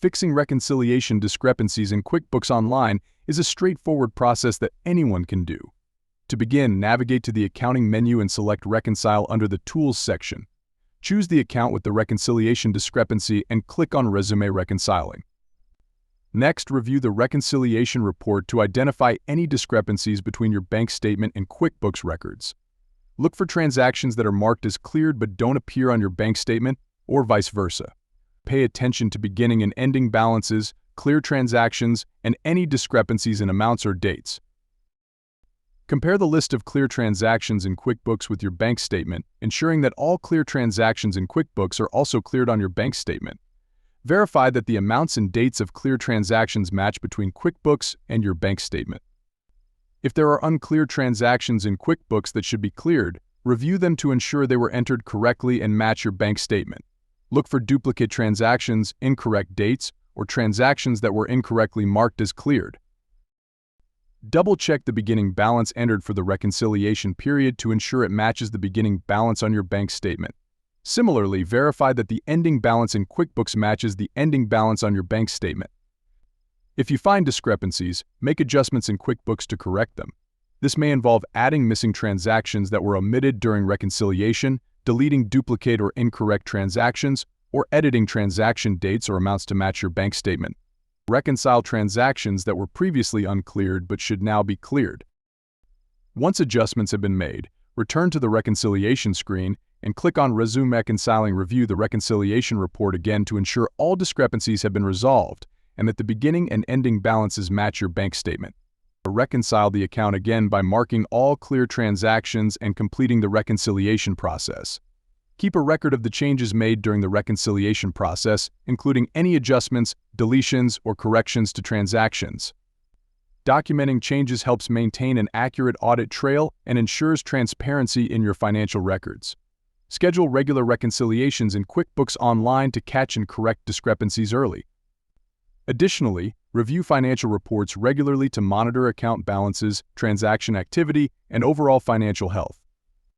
Fixing reconciliation discrepancies in QuickBooks Online is a straightforward process that anyone can do. To begin, navigate to the Accounting menu and select Reconcile under the Tools section. Choose the account with the reconciliation discrepancy and click on Resume Reconciling. Next, review the reconciliation report to identify any discrepancies between your bank statement and QuickBooks records. Look for transactions that are marked as cleared but don't appear on your bank statement, or vice versa. Pay attention to beginning and ending balances, clear transactions, and any discrepancies in amounts or dates. Compare the list of clear transactions in QuickBooks with your bank statement, ensuring that all clear transactions in QuickBooks are also cleared on your bank statement. Verify that the amounts and dates of clear transactions match between QuickBooks and your bank statement. If there are unclear transactions in QuickBooks that should be cleared, review them to ensure they were entered correctly and match your bank statement. Look for duplicate transactions, incorrect dates, or transactions that were incorrectly marked as cleared. Double-check the beginning balance entered for the reconciliation period to ensure it matches the beginning balance on your bank statement. Similarly, verify that the ending balance in QuickBooks matches the ending balance on your bank statement. If you find discrepancies, make adjustments in QuickBooks to correct them. This may involve adding missing transactions that were omitted during reconciliation, deleting duplicate or incorrect transactions, or editing transaction dates or amounts to match your bank statement. Reconcile transactions that were previously uncleared but should now be cleared. Once adjustments have been made, return to the reconciliation screen and click on Resume Reconciling. Review the reconciliation report again to ensure all discrepancies have been resolved and that the beginning and ending balances match your bank statement. Reconcile the account again by marking all clear transactions and completing the reconciliation process. Keep a record of the changes made during the reconciliation process, including any adjustments, deletions, or corrections to transactions. Documenting changes helps maintain an accurate audit trail and ensures transparency in your financial records. Schedule regular reconciliations in QuickBooks Online to catch and correct discrepancies early. Additionally, review financial reports regularly to monitor account balances, transaction activity, and overall financial health.